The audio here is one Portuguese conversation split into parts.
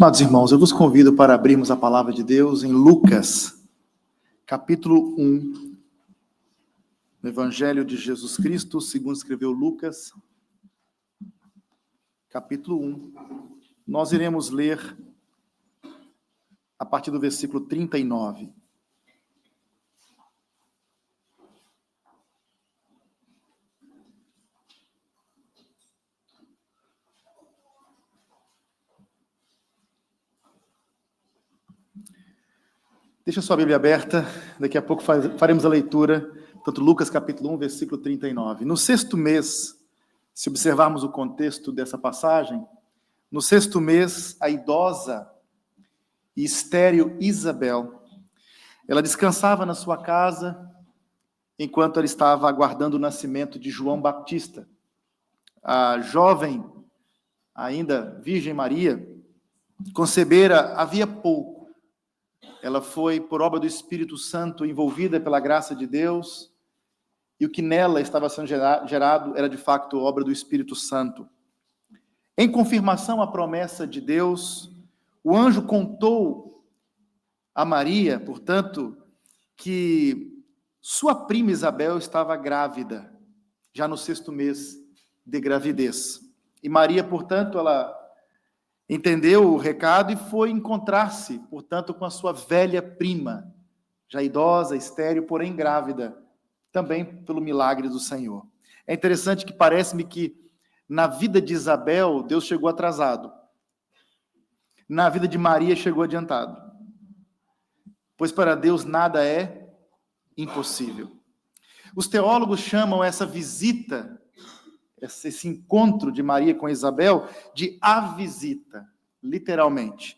Amados irmãos, eu vos convido para abrirmos a palavra de Deus em Lucas, capítulo 1, no Evangelho de Jesus Cristo, segundo escreveu Lucas, capítulo 1. Nós iremos ler a partir do versículo 39. Deixa a sua Bíblia aberta, daqui a pouco faremos a leitura, portanto, Lucas capítulo 1, versículo 39. No sexto mês, se observarmos o contexto dessa passagem, no sexto mês, a idosa e estéril Isabel, ela descansava na sua casa, enquanto ela estava aguardando o nascimento de João Batista. A jovem, ainda Virgem Maria, concebera havia pouco. Ela foi, por obra do Espírito Santo, envolvida pela graça de Deus, e o que nela estava sendo gerado era, de fato, obra do Espírito Santo. Em confirmação à promessa de Deus, o anjo contou a Maria, portanto, que sua prima Isabel estava grávida, já no sexto mês de gravidez. E Maria, portanto, ela entendeu o recado e foi encontrar-se, portanto, com a sua velha prima, já idosa, estéril, porém grávida, também pelo milagre do Senhor. É interessante que parece-me que na vida de Isabel, Deus chegou atrasado. Na vida de Maria, chegou adiantado. Pois para Deus nada é impossível. Os teólogos chamam essa visita, esse encontro de Maria com Isabel, de a visita, literalmente.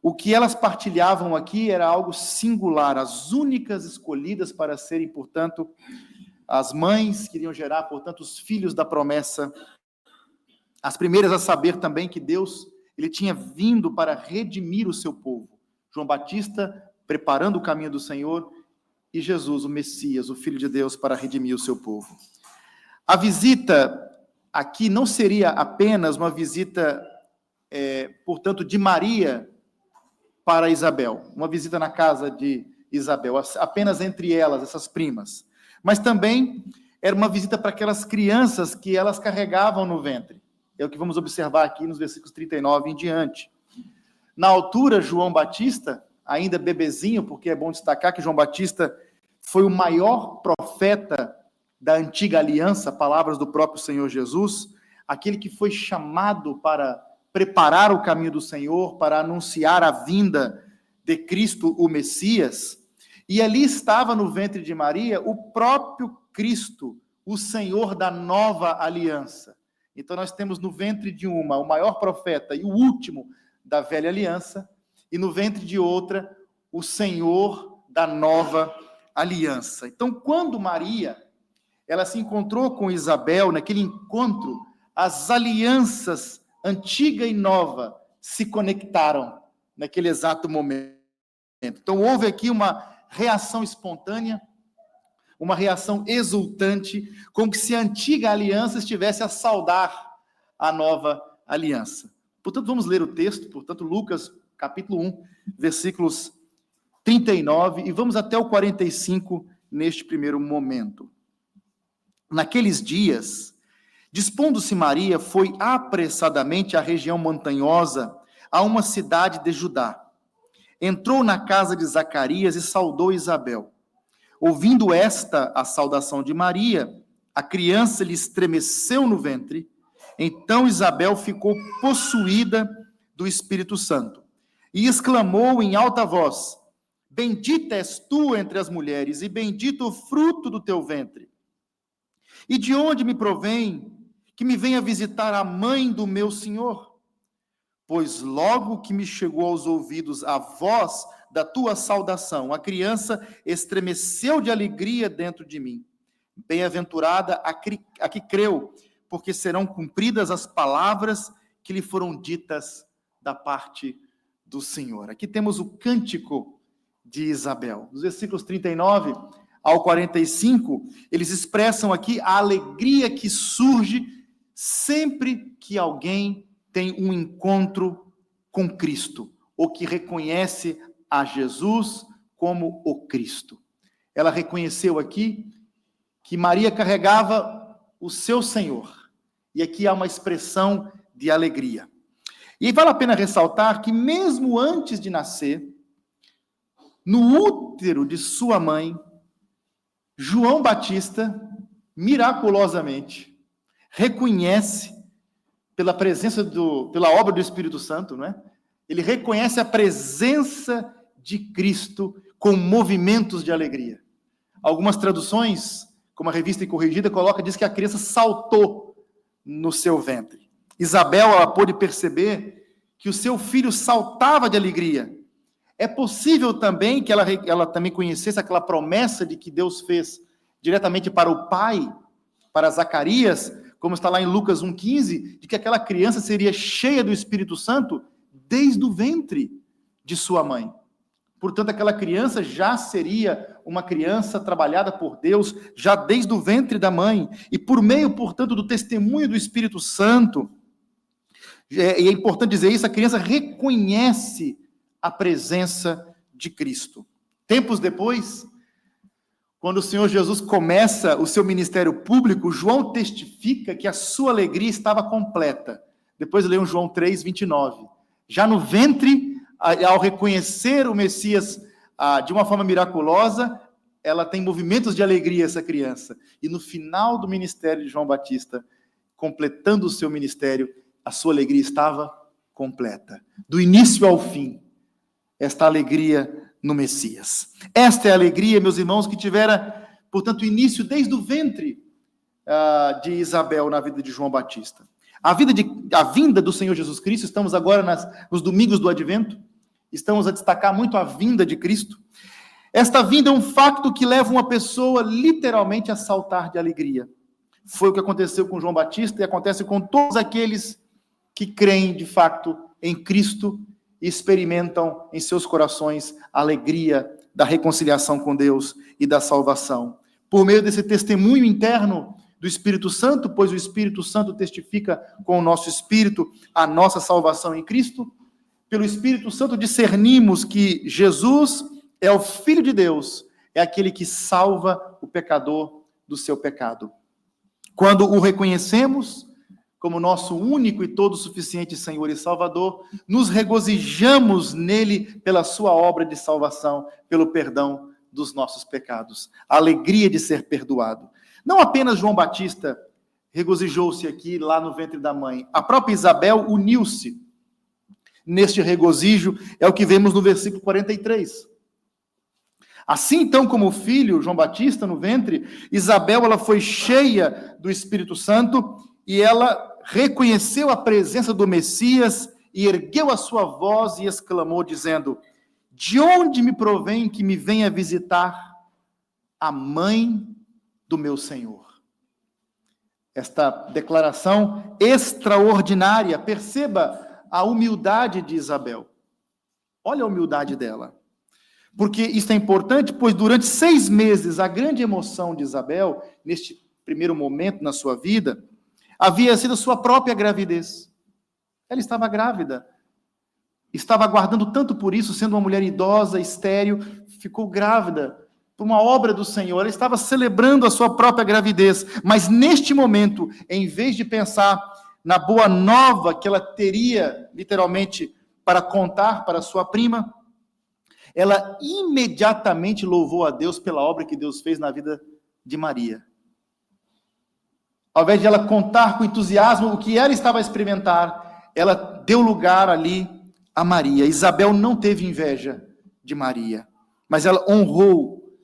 O que elas partilhavam aqui era algo singular, as únicas escolhidas para serem, portanto, as mães que iriam gerar, portanto, os filhos da promessa, as primeiras a saber também que Deus, ele tinha vindo para redimir o seu povo. João Batista preparando o caminho do Senhor e Jesus, o Messias, o Filho de Deus, para redimir o seu povo. A visita aqui não seria apenas uma visita, portanto, de Maria para Isabel, uma visita na casa de Isabel, apenas entre elas, essas primas, mas também era uma visita para aquelas crianças que elas carregavam no ventre. É o que vamos observar aqui nos versículos 39 em diante. Na altura, João Batista, ainda bebezinho, porque é bom destacar que João Batista foi o maior profeta da antiga aliança, palavras do próprio Senhor Jesus, aquele que foi chamado para preparar o caminho do Senhor, para anunciar a vinda de Cristo, o Messias, e ali estava no ventre de Maria o próprio Cristo, o Senhor da nova aliança. Então nós temos no ventre de uma o maior profeta e o último da velha aliança, e no ventre de outra o Senhor da nova aliança. Então quando Maria ela se encontrou com Isabel, naquele encontro, as alianças antiga e nova se conectaram naquele exato momento. Então houve aqui uma reação espontânea, uma reação exultante, como se a antiga aliança estivesse a saudar a nova aliança. Portanto, vamos ler o texto, portanto, Lucas, capítulo 1, versículos 39, e vamos até o 45 neste primeiro momento. Naqueles dias, dispondo-se Maria, foi apressadamente à região montanhosa, a uma cidade de Judá. Entrou na casa de Zacarias e saudou Isabel. Ouvindo esta a saudação de Maria, a criança lhe estremeceu no ventre. Então Isabel ficou possuída do Espírito Santo e exclamou em alta voz: Bendita és tu entre as mulheres, e bendito o fruto do teu ventre. E de onde me provém que me venha visitar a mãe do meu Senhor? Pois logo que me chegou aos ouvidos a voz da tua saudação, a criança estremeceu de alegria dentro de mim. Bem-aventurada a que creu, porque serão cumpridas as palavras que lhe foram ditas da parte do Senhor. Aqui temos o cântico de Isabel. Dos versículos 39 ao 45, eles expressam aqui a alegria que surge sempre que alguém tem um encontro com Cristo, ou que reconhece a Jesus como o Cristo. Ela reconheceu aqui que Maria carregava o seu Senhor. E aqui há uma expressão de alegria. E vale a pena ressaltar que mesmo antes de nascer, no útero de sua mãe, João Batista, miraculosamente, reconhece, pela obra do Espírito Santo, não é? Ele reconhece a presença de Cristo com movimentos de alegria. Algumas traduções, como a Revista e Corrigida, diz que a criança saltou no seu ventre. Isabel, ela pôde perceber que o seu filho saltava de alegria. É possível também que ela também conhecesse aquela promessa de que Deus fez diretamente para o pai, para Zacarias, como está lá em Lucas 1,15, de que aquela criança seria cheia do Espírito Santo desde o ventre de sua mãe. Portanto, aquela criança já seria uma criança trabalhada por Deus, já desde o ventre da mãe, e por meio, portanto, do testemunho do Espírito Santo, e é importante dizer isso, a criança reconhece a presença de Cristo. Tempos depois, quando o Senhor Jesus começa o seu ministério público, João testifica que a sua alegria estava completa. Depois leiam João 3:29. Já no ventre, ao reconhecer o Messias de uma forma miraculosa, ela tem movimentos de alegria, essa criança. E no final do ministério de João Batista, completando o seu ministério, a sua alegria estava completa. Do início ao fim, esta alegria no Messias. Esta é a alegria, meus irmãos, que tivera, portanto, início desde o ventre de Isabel na vida de João Batista. A vinda do Senhor Jesus Cristo, estamos agora nos domingos do Advento, estamos a destacar muito a vinda de Cristo. Esta vinda é um facto que leva uma pessoa literalmente a saltar de alegria. Foi o que aconteceu com João Batista e acontece com todos aqueles que creem de fato em Cristo e experimentam em seus corações a alegria da reconciliação com Deus e da salvação. Por meio desse testemunho interno do Espírito Santo, pois o Espírito Santo testifica com o nosso espírito a nossa salvação em Cristo, pelo Espírito Santo discernimos que Jesus é o Filho de Deus, é aquele que salva o pecador do seu pecado. Quando o reconhecemos como nosso único e todo suficiente Senhor e Salvador, nos regozijamos nele pela sua obra de salvação, pelo perdão dos nossos pecados, a alegria de ser perdoado. Não apenas João Batista regozijou-se aqui lá no ventre da mãe, a própria Isabel uniu-se neste regozijo, é o que vemos no versículo 43. Assim, então, como o filho, João Batista, no ventre, Isabel, ela foi cheia do Espírito Santo e ela reconheceu a presença do Messias e ergueu a sua voz e exclamou, dizendo: de onde me provém que me venha visitar a mãe do meu Senhor? Esta declaração extraordinária, perceba a humildade de Isabel. Olha a humildade dela. Porque isso é importante, pois durante 6 meses, a grande emoção de Isabel, neste primeiro momento na sua vida, havia sido sua própria gravidez. Ela estava grávida. Estava aguardando tanto por isso, sendo uma mulher idosa, estéril, ficou grávida por uma obra do Senhor. Ela estava celebrando a sua própria gravidez. Mas neste momento, em vez de pensar na boa nova que ela teria, literalmente, para contar para sua prima, ela imediatamente louvou a Deus pela obra que Deus fez na vida de Maria. Ao invés de ela contar com entusiasmo o que ela estava a experimentar, ela deu lugar ali a Maria. Isabel não teve inveja de Maria, mas ela honrou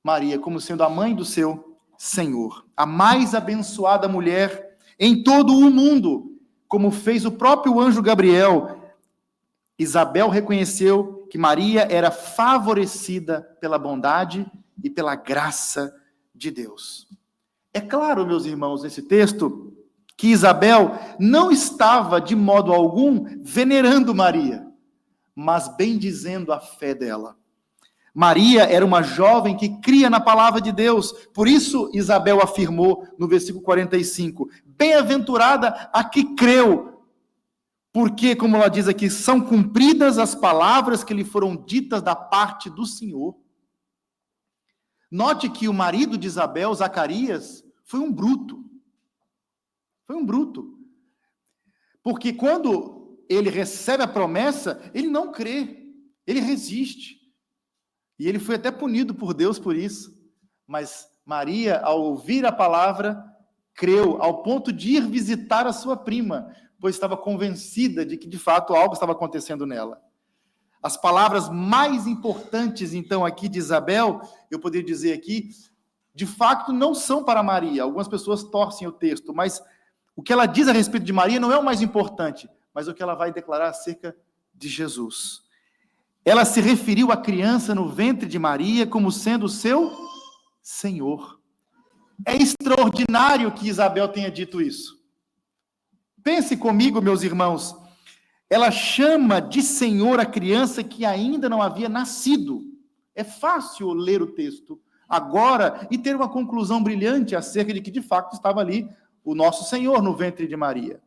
Maria como sendo a mãe do seu Senhor, a mais abençoada mulher em todo o mundo, como fez o próprio anjo Gabriel. Isabel reconheceu que Maria era favorecida pela bondade e pela graça de Deus. É claro, meus irmãos, nesse texto, que Isabel não estava de modo algum venerando Maria, mas bendizendo a fé dela. Maria era uma jovem que cria na palavra de Deus, por isso Isabel afirmou no versículo 45, bem-aventurada a que creu, porque, como ela diz aqui, são cumpridas as palavras que lhe foram ditas da parte do Senhor. Note que o marido de Isabel, Zacarias, foi um bruto. Foi um bruto. Porque quando ele recebe a promessa, ele não crê, ele resiste. E ele foi até punido por Deus por isso. Mas Maria, ao ouvir a palavra, creu, ao ponto de ir visitar a sua prima, pois estava convencida de que, de fato, algo estava acontecendo nela. As palavras mais importantes, então, aqui de Isabel, eu poderia dizer aqui, de fato, não são para Maria. Algumas pessoas torcem o texto, mas o que ela diz a respeito de Maria não é o mais importante, mas o que ela vai declarar acerca de Jesus. Ela se referiu à criança no ventre de Maria como sendo o seu Senhor. É extraordinário que Isabel tenha dito isso. Pense comigo, meus irmãos. Ela chama de Senhor a criança que ainda não havia nascido. É fácil ler o texto agora e ter uma conclusão brilhante acerca de que, de fato, estava ali o nosso Senhor no ventre de Maria.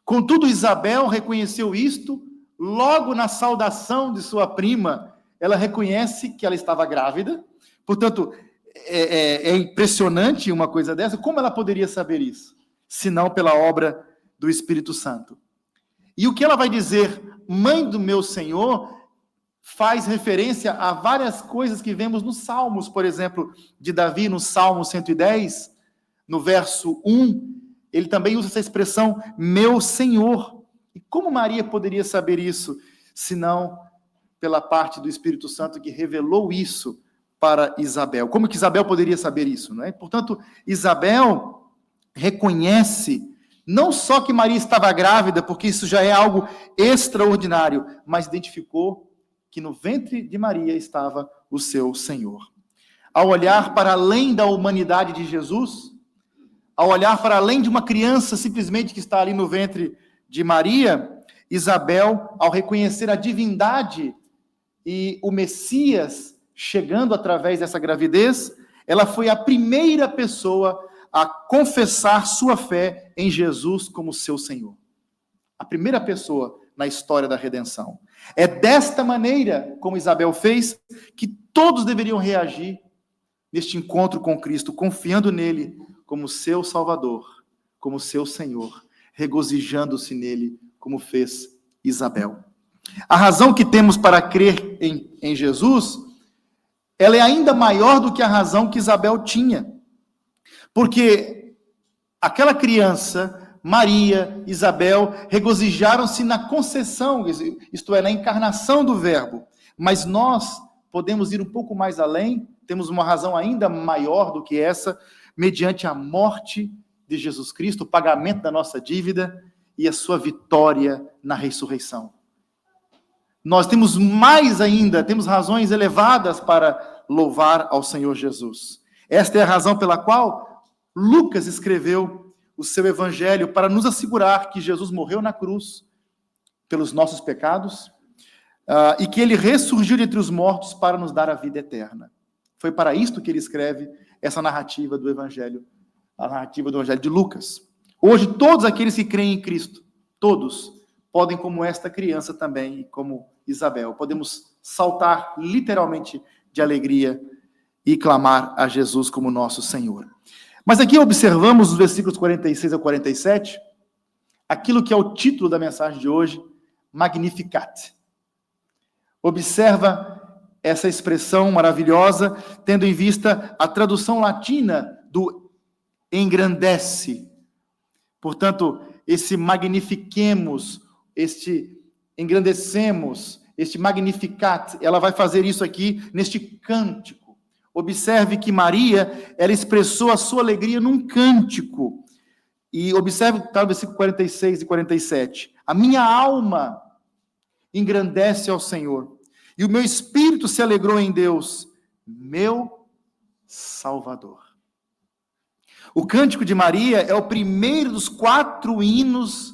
Contudo, Isabel reconheceu isto logo na saudação de sua prima. Ela reconhece que ela estava grávida. Portanto, é impressionante uma coisa dessa. Como ela poderia saber isso? Senão pela obra do Espírito Santo. E o que ela vai dizer, mãe do meu Senhor, faz referência a várias coisas que vemos nos Salmos, por exemplo, de Davi, no Salmo 110, no verso 1, ele também usa essa expressão, meu Senhor. E como Maria poderia saber isso, senão pela parte do Espírito Santo que revelou isso para Isabel? Como que Isabel poderia saber isso, não é? Portanto, Isabel reconhece não só que Maria estava grávida, porque isso já é algo extraordinário, mas identificou que no ventre de Maria estava o seu Senhor. Ao olhar para além da humanidade de Jesus, ao olhar para além de uma criança simplesmente que está ali no ventre de Maria, Isabel, ao reconhecer a divindade e o Messias chegando através dessa gravidez, ela foi a primeira pessoa a confessar sua fé em Jesus como seu Senhor. A primeira pessoa na história da redenção. É desta maneira, como Isabel fez, que todos deveriam reagir neste encontro com Cristo, confiando nele como seu Salvador, como seu Senhor, regozijando-se nele, como fez Isabel. A razão que temos para crer em Jesus, ela é ainda maior do que a razão que Isabel tinha. Porque aquela criança, Maria, Isabel, regozijaram-se na concessão, isto é, na encarnação do Verbo. Mas nós podemos ir um pouco mais além, temos uma razão ainda maior do que essa, mediante a morte de Jesus Cristo, o pagamento da nossa dívida e a sua vitória na ressurreição. Nós temos mais ainda, temos razões elevadas para louvar ao Senhor Jesus. Esta é a razão pela qual Lucas escreveu o seu evangelho para nos assegurar que Jesus morreu na cruz pelos nossos pecados e que ele ressurgiu de entre os mortos para nos dar a vida eterna. Foi para isto que ele escreve essa narrativa do evangelho, a narrativa do evangelho de Lucas. Hoje, todos aqueles que creem em Cristo, todos, podem, como esta criança também, e como Isabel, podemos saltar literalmente de alegria e clamar a Jesus como nosso Senhor. Mas aqui observamos os versículos 46 a 47, aquilo que é o título da mensagem de hoje, Magnificat. Observa essa expressão maravilhosa, tendo em vista a tradução latina do engrandece. Portanto, esse magnifiquemos, este engrandecemos, este magnificat, ela vai fazer isso aqui neste cântico. Observe que Maria, ela expressou a sua alegria num cântico. E observe, tá, no versículo 46 e 47. A minha alma engrandece ao Senhor, e o meu espírito se alegrou em Deus, meu Salvador. O cântico de Maria é o primeiro dos 4 hinos,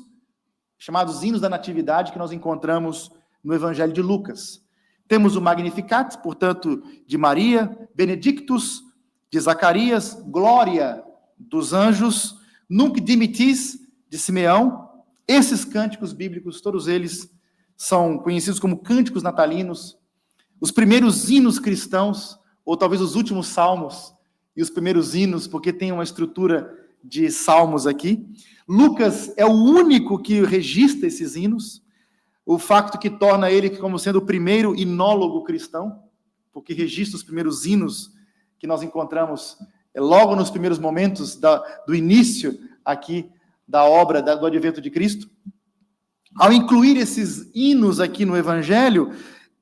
chamados hinos da Natividade, que nós encontramos no Evangelho de Lucas. Temos o Magnificat, portanto, de Maria, Benedictus, de Zacarias, Glória dos anjos, Nunc Dimittis, de Simeão, Esses cânticos bíblicos, todos eles são conhecidos como cânticos natalinos, os primeiros hinos cristãos, ou talvez os últimos salmos e os primeiros hinos, porque tem uma estrutura de salmos aqui. Lucas é o único que registra esses hinos, o facto que torna ele como sendo o primeiro hinólogo cristão, porque registra os primeiros hinos que nós encontramos logo nos primeiros momentos do início aqui da obra do advento de Cristo. Ao incluir esses hinos aqui no Evangelho,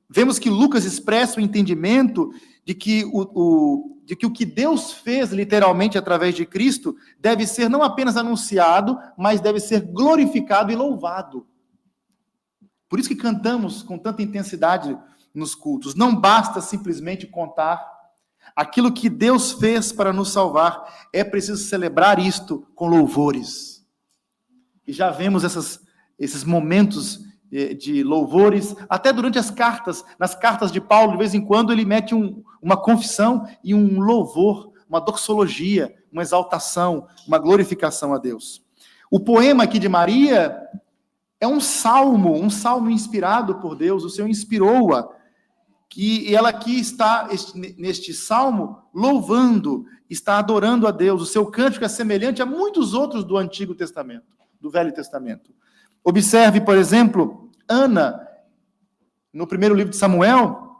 vemos que Lucas expressa o entendimento de que o que Deus fez literalmente através de Cristo deve ser não apenas anunciado, mas deve ser glorificado e louvado. Por isso que cantamos com tanta intensidade nos cultos. Não basta simplesmente contar aquilo que Deus fez para nos salvar, é preciso celebrar isto com louvores. E já vemos esses momentos de louvores, até durante as cartas. Nas cartas de Paulo, de vez em quando, ele mete uma confissão e um louvor, uma doxologia, uma exaltação, uma glorificação a Deus. O poema aqui de Maria é um salmo inspirado por Deus. O Senhor inspirou-a, que ela aqui está, neste salmo, louvando, está adorando a Deus. O seu cântico é semelhante a muitos outros do Antigo Testamento, do Velho Testamento. Observe, por exemplo, Ana, no primeiro livro de Samuel,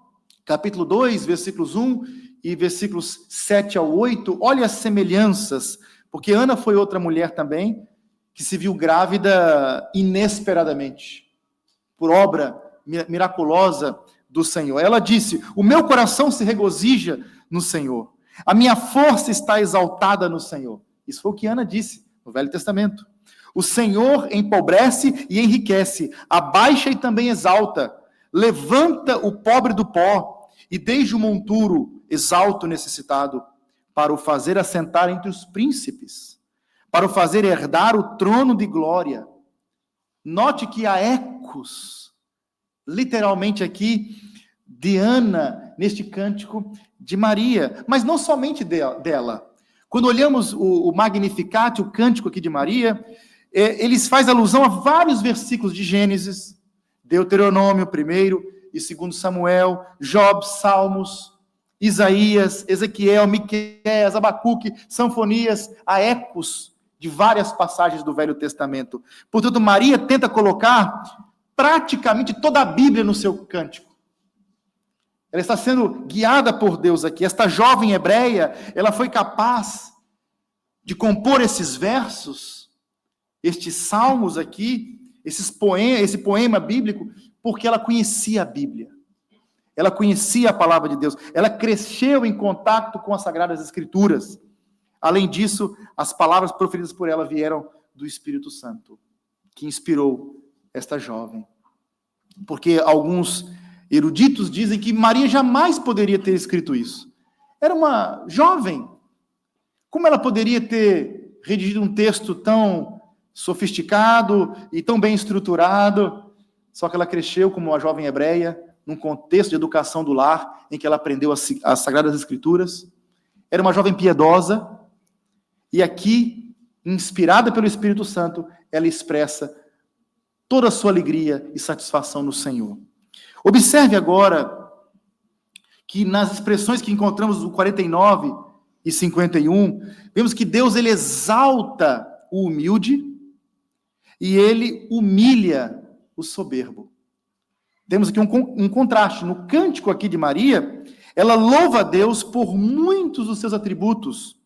capítulo 2, versículos 1 e versículos 7 ao 8, olha as semelhanças, porque Ana foi outra mulher também, que se viu grávida inesperadamente, por obra miraculosa do Senhor. Ela disse: o meu coração se regozija no Senhor, a minha força está exaltada no Senhor. Isso foi o que Ana disse no Velho Testamento. O Senhor empobrece e enriquece, abaixa e também exalta, levanta o pobre do pó e desde o monturo exalta o necessitado, para o fazer assentar entre os príncipes, para o fazer herdar o trono de glória. Note que há ecos, literalmente aqui, de Ana, neste cântico de Maria, mas não somente dela. Quando olhamos o Magnificat, o cântico aqui de Maria, eles faz alusão a vários versículos de Gênesis, Deuteronômio, 1º e 2º Samuel, Job, Salmos, Isaías, Ezequiel, Miqueias, Abacuque, Sanfonias, há ecos de várias passagens do Velho Testamento. Portanto, Maria tenta colocar praticamente toda a Bíblia no seu cântico. Ela está sendo guiada por Deus aqui. Esta jovem hebreia, ela foi capaz de compor esses versos, estes salmos aqui, esse poema bíblico, porque ela conhecia a Bíblia. Ela conhecia a palavra de Deus. Ela cresceu em contato com as Sagradas Escrituras. Além disso, as palavras proferidas por ela vieram do Espírito Santo, que inspirou esta jovem. Porque alguns eruditos dizem que Maria jamais poderia ter escrito isso. Era uma jovem. Como ela poderia ter redigido um texto tão sofisticado e tão bem estruturado? Só que ela cresceu como uma jovem hebreia, num contexto de educação do lar, em que ela aprendeu as Sagradas Escrituras. Era uma jovem piedosa, e aqui, inspirada pelo Espírito Santo, ela expressa toda a sua alegria e satisfação no Senhor. Observe agora que nas expressões que encontramos no 49 e 51, vemos que Deus ele exalta o humilde e ele humilha o soberbo. Temos aqui um contraste. No cântico aqui de Maria, ela louva a Deus por muitos dos seus atributos.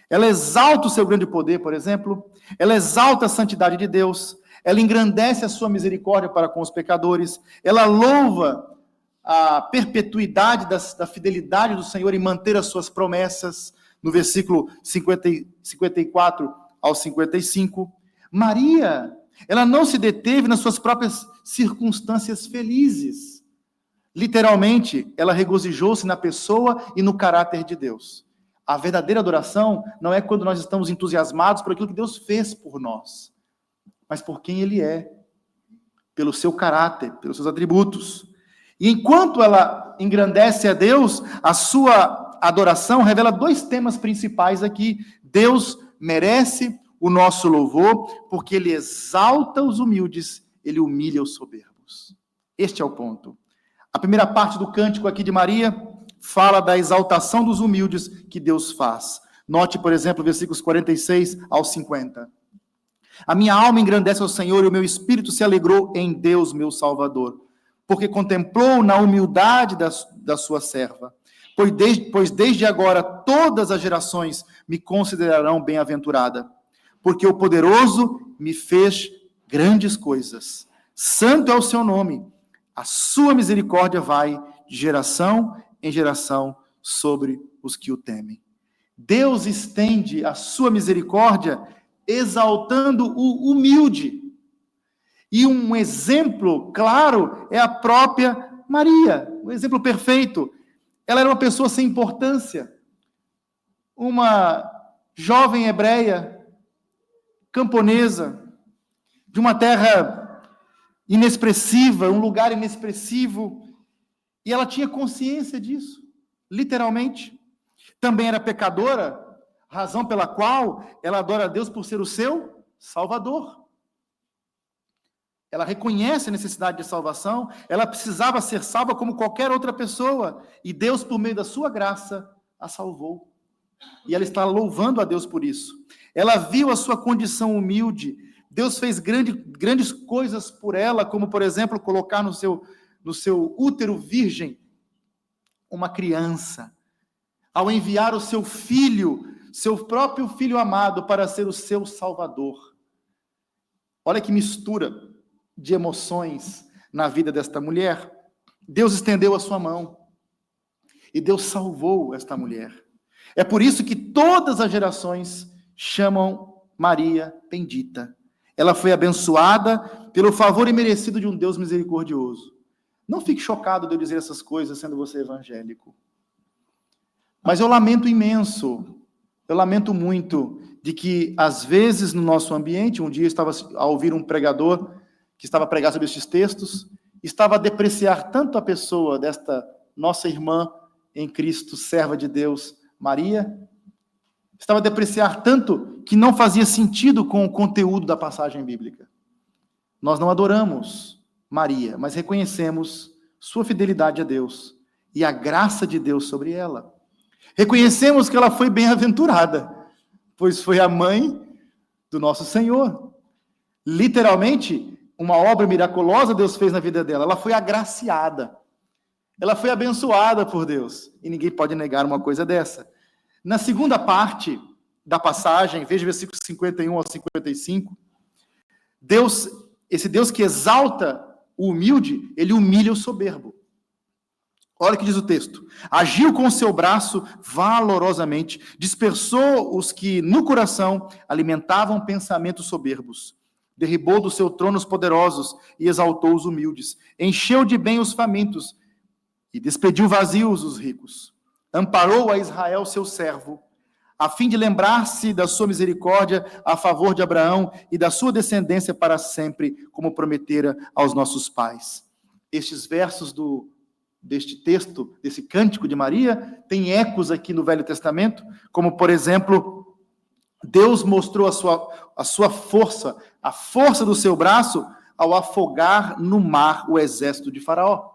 Ela exalta o seu grande poder, por exemplo. Ela exalta a santidade de Deus. Ela engrandece a sua misericórdia para com os pecadores. Ela louva a perpetuidade da fidelidade do Senhor em manter as suas promessas, no versículo 54 ao 55. Maria, ela não se deteve nas suas próprias circunstâncias felizes. Literalmente, ela regozijou-se na pessoa e no caráter de Deus. A verdadeira adoração não é quando nós estamos entusiasmados por aquilo que Deus fez por nós, mas por quem Ele é, pelo seu caráter, pelos seus atributos. E enquanto ela engrandece a Deus, a sua adoração revela dois temas principais aqui. Deus merece o nosso louvor, porque ele exalta os humildes, ele humilha os soberbos. Este é o ponto. A primeira parte do cântico aqui de Maria fala da exaltação dos humildes que Deus faz. Note, por exemplo, versículos 46 ao 50. A minha alma engrandece ao Senhor e o meu espírito se alegrou em Deus, meu Salvador, porque contemplou na humildade da sua serva. Pois desde agora todas as gerações me considerarão bem-aventurada, porque o poderoso me fez grandes coisas. Santo é o seu nome. A sua misericórdia vai de geração em geração sobre os que o temem. Deus estende a sua misericórdia exaltando o humilde. E um exemplo claro é a própria Maria, um exemplo perfeito. Ela era uma pessoa sem importância, uma jovem hebreia, camponesa, de uma terra inexpressiva, um lugar inexpressivo, e ela tinha consciência disso, literalmente. Também era pecadora, razão pela qual ela adora a Deus por ser o seu Salvador. Ela reconhece a necessidade de salvação, ela precisava ser salva como qualquer outra pessoa, e Deus, por meio da sua graça, a salvou. E ela está louvando a Deus por isso. Ela viu a sua condição humilde, Deus fez grandes coisas por ela, como, por exemplo, colocar no seu útero virgem uma criança, ao enviar o seu filho, seu próprio filho amado, para ser o seu Salvador. Olha que mistura de emoções na vida desta mulher. Deus estendeu a sua mão e Deus salvou esta mulher. É por isso que todas as gerações chamam Maria bendita. Ela foi abençoada pelo favor imerecido de um Deus misericordioso. Não fique chocado de eu dizer essas coisas sendo você evangélico. Mas eu lamento muito de que, às vezes, no nosso ambiente, um dia eu estava a ouvir um pregador que estava a pregar sobre estes textos, estava a depreciar tanto a pessoa desta nossa irmã em Cristo, serva de Deus, Maria, estava a depreciar tanto que não fazia sentido com o conteúdo da passagem bíblica. Nós não adoramos Maria, mas reconhecemos sua fidelidade a Deus e a graça de Deus sobre ela. Reconhecemos que ela foi bem-aventurada, pois foi a mãe do nosso Senhor. Literalmente, uma obra miraculosa Deus fez na vida dela. Ela foi agraciada. Ela foi abençoada por Deus. E ninguém pode negar uma coisa dessa. Na segunda parte da passagem, veja versículos 51 ao 55, esse Deus que exalta o humilde, ele humilha o soberbo. Olha o que diz o texto. Agiu com o seu braço valorosamente, dispersou os que no coração alimentavam pensamentos soberbos. Derribou do seu trono os poderosos e exaltou os humildes. Encheu de bem os famintos e despediu vazios os ricos. Amparou a Israel, seu servo, a fim de lembrar-se da sua misericórdia a favor de Abraão e da sua descendência para sempre, como prometera aos nossos pais. Estes versos deste texto, desse cântico de Maria, têm ecos aqui no Velho Testamento, como, por exemplo, Deus mostrou a sua força, a força do seu braço, ao afogar no mar o exército de Faraó.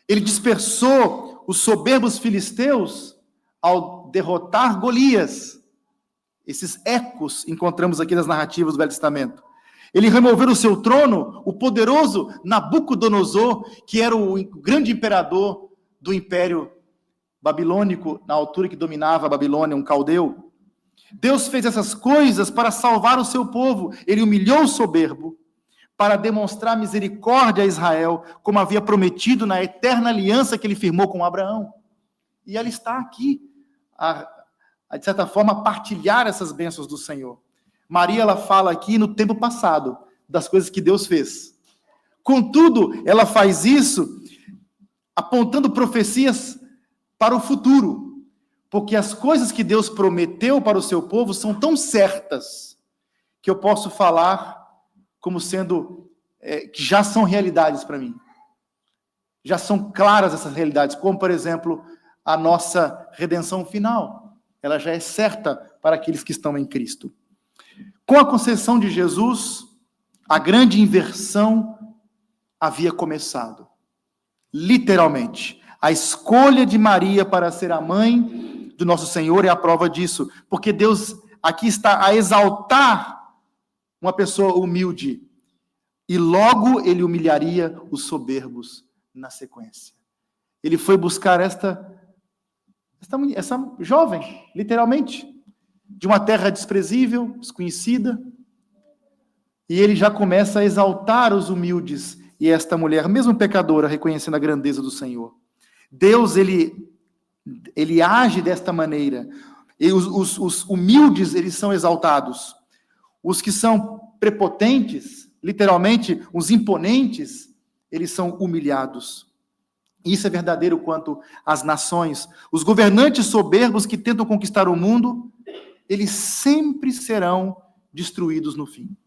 Ele dispersou os soberbos filisteus ao derrotar Golias. Esses ecos encontramos aqui nas narrativas do Velho Testamento. Ele removeu do seu trono o poderoso Nabucodonosor, que era o grande imperador do Império Babilônico, na altura que dominava a Babilônia, um caldeu. Deus fez essas coisas para salvar o seu povo. Ele humilhou o soberbo para demonstrar misericórdia a Israel, como havia prometido na eterna aliança que ele firmou com Abraão. E ela está aqui, de certa forma, partilhar essas bênçãos do Senhor. Maria, ela fala aqui no tempo passado, das coisas que Deus fez. Contudo, ela faz isso apontando profecias para o futuro, porque as coisas que Deus prometeu para o seu povo são tão certas, que eu posso falar como sendo, que já são realidades para mim. Já são claras essas realidades, como, por exemplo, a nossa redenção final. Ela já é certa para aqueles que estão em Cristo. Com a concessão de Jesus, a grande inversão havia começado. Literalmente. A escolha de Maria para ser a mãe do nosso Senhor é a prova disso. Porque Deus aqui está a exaltar uma pessoa humilde. E logo ele humilharia os soberbos na sequência. Ele foi buscar essa jovem, literalmente, de uma terra desprezível, desconhecida, e ele já começa a exaltar os humildes, e esta mulher, mesmo pecadora, reconhecendo a grandeza do Senhor. Deus, ele age desta maneira, e os humildes, eles são exaltados, os que são prepotentes, literalmente, os imponentes, eles são humilhados. Isso é verdadeiro quanto às nações. Os governantes soberbos que tentam conquistar o mundo, eles sempre serão destruídos no fim.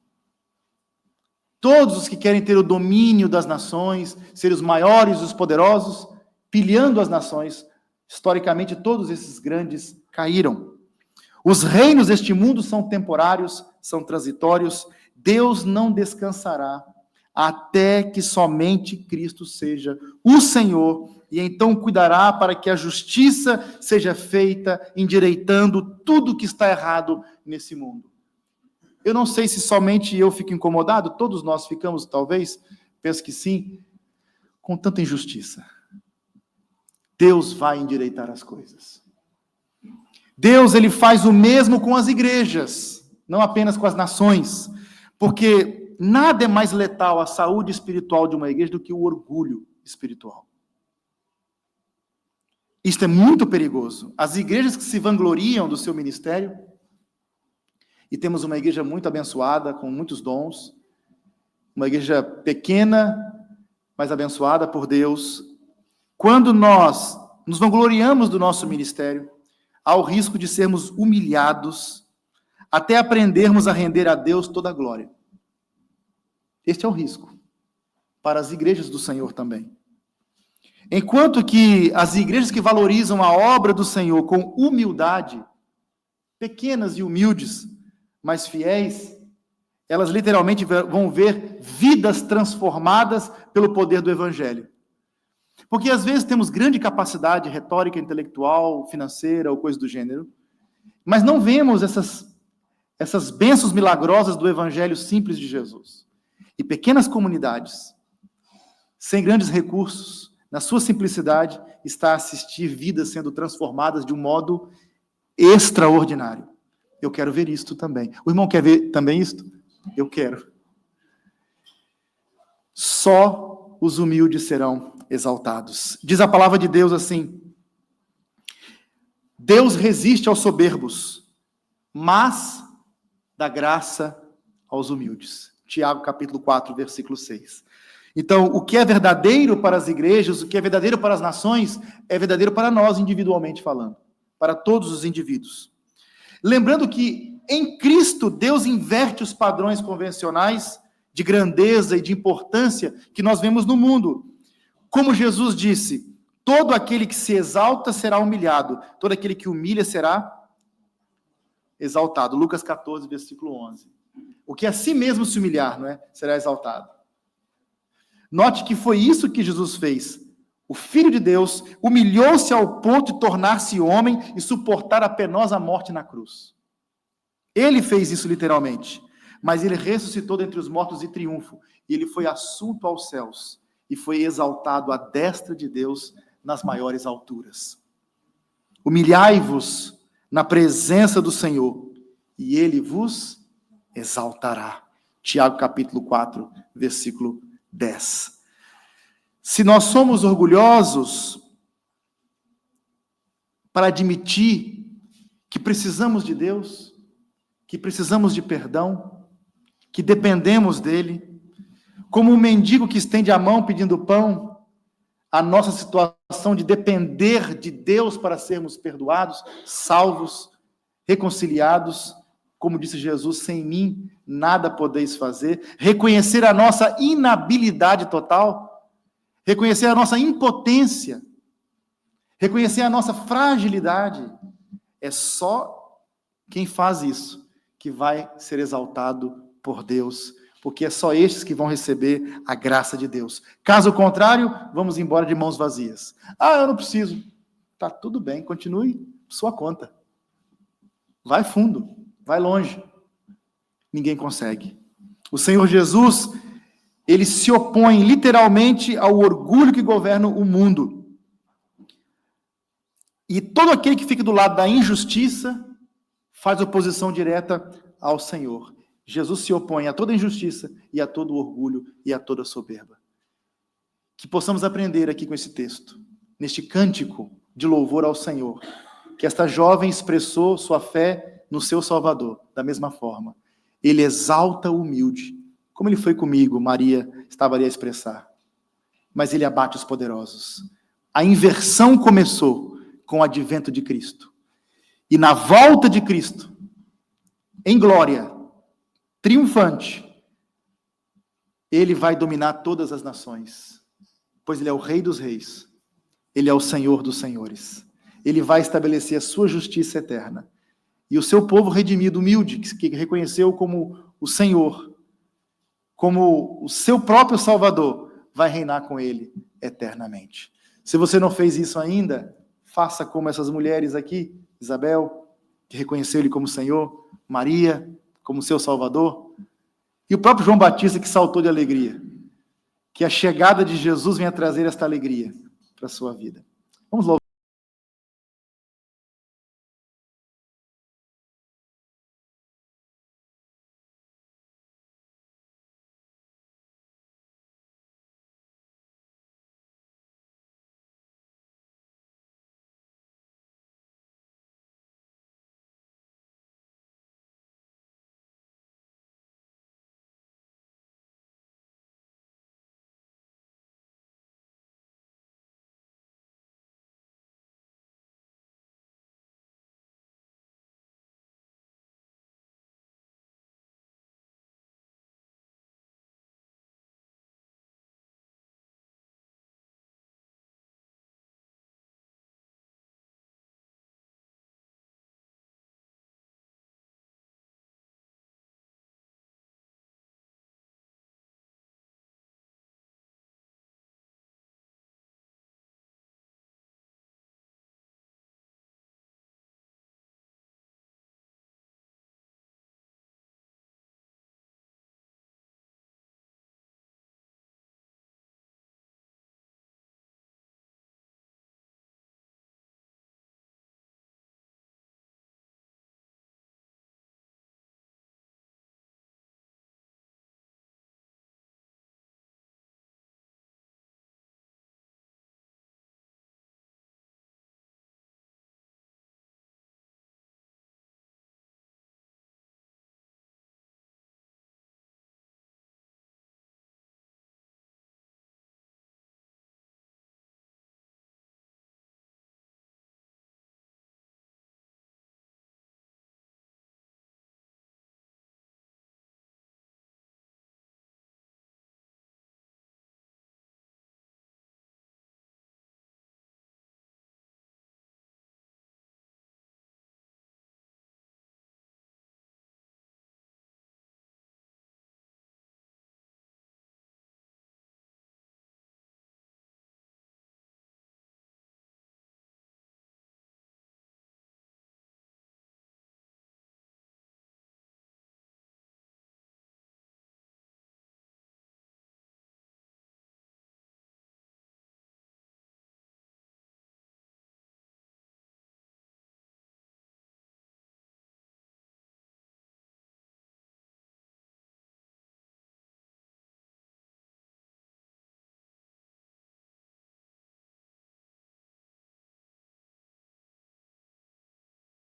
Todos os que querem ter o domínio das nações, ser os maiores e os poderosos, pilhando as nações, historicamente todos esses grandes caíram. Os reinos deste mundo são temporários, são transitórios. Deus não descansará até que somente Cristo seja o Senhor, e então cuidará para que a justiça seja feita, endireitando tudo que está errado nesse mundo. Eu não sei se somente eu fico incomodado, todos nós ficamos, talvez, penso que sim, com tanta injustiça. Deus vai endireitar as coisas. Deus, ele faz o mesmo com as igrejas, não apenas com as nações, porque nada é mais letal à saúde espiritual de uma igreja do que o orgulho espiritual. Isto é muito perigoso. As igrejas que se vangloriam do seu ministério, e temos uma igreja muito abençoada, com muitos dons, uma igreja pequena, mas abençoada por Deus. Quando nós nos vangloriamos do nosso ministério, há o risco de sermos humilhados, até aprendermos a render a Deus toda a glória. Este é o risco para as igrejas do Senhor também. Enquanto que as igrejas que valorizam a obra do Senhor com humildade, pequenas e humildes, mas fiéis, elas literalmente vão ver vidas transformadas pelo poder do Evangelho. Porque às vezes temos grande capacidade retórica, intelectual, financeira ou coisa do gênero, mas não vemos essas bênçãos milagrosas do Evangelho simples de Jesus. E pequenas comunidades, sem grandes recursos, na sua simplicidade, está a assistir vidas sendo transformadas de um modo extraordinário. Eu quero ver isto também. O irmão quer ver também isto? Eu quero. Só os humildes serão exaltados. Diz a palavra de Deus assim: Deus resiste aos soberbos, mas dá graça aos humildes. Tiago, capítulo 4, versículo 6. Então, o que é verdadeiro para as igrejas, o que é verdadeiro para as nações, é verdadeiro para nós, individualmente falando, para todos os indivíduos. Lembrando que, em Cristo, Deus inverte os padrões convencionais de grandeza e de importância que nós vemos no mundo. Como Jesus disse, todo aquele que se exalta será humilhado, todo aquele que humilha será exaltado. Lucas 14, versículo 11. O que a si mesmo se humilhar, não é? Será exaltado. Note que foi isso que Jesus fez. O Filho de Deus humilhou-se ao ponto de tornar-se homem e suportar a penosa morte na cruz. Ele fez isso literalmente, mas ele ressuscitou dentre os mortos em triunfo, e ele foi assunto aos céus, e foi exaltado à destra de Deus nas maiores alturas. Humilhai-vos na presença do Senhor, e ele vos exaltará. Tiago capítulo 4, versículo 10. Se nós somos orgulhosos para admitir que precisamos de Deus, que precisamos de perdão, que dependemos dele, como um mendigo que estende a mão pedindo pão, a nossa situação de depender de Deus para sermos perdoados, salvos, reconciliados, como disse Jesus, sem mim nada podeis fazer, reconhecer a nossa inabilidade total, reconhecer a nossa impotência, reconhecer a nossa fragilidade. É só quem faz isso que vai ser exaltado por Deus, porque é só estes que vão receber a graça de Deus. Caso contrário, vamos embora de mãos vazias. Eu não preciso. Tá tudo bem, continue sua conta. Vai fundo, vai longe. Ninguém consegue. O Senhor Jesus, ele se opõe literalmente ao orgulho que governa o mundo. E todo aquele que fica do lado da injustiça faz oposição direta ao Senhor. Jesus se opõe a toda injustiça e a todo orgulho e a toda soberba. Que possamos aprender aqui com esse texto, neste cântico de louvor ao Senhor, que esta jovem expressou sua fé no seu Salvador, da mesma forma. Ele exalta o humilde, como ele foi comigo, Maria estava ali a expressar. Mas ele abate os poderosos. A inversão começou com o advento de Cristo. E na volta de Cristo, em glória, triunfante, ele vai dominar todas as nações, pois ele é o Rei dos Reis, ele é o Senhor dos Senhores. Ele vai estabelecer a sua justiça eterna. E o seu povo redimido, humilde, que reconheceu como o Senhor, como o seu próprio Salvador, vai reinar com ele eternamente. Se você não fez isso ainda, faça como essas mulheres aqui, Isabel, que reconheceu ele como Senhor, Maria, como seu Salvador, e o próprio João Batista, que saltou de alegria. Que a chegada de Jesus venha trazer esta alegria para a sua vida. Vamos louvar.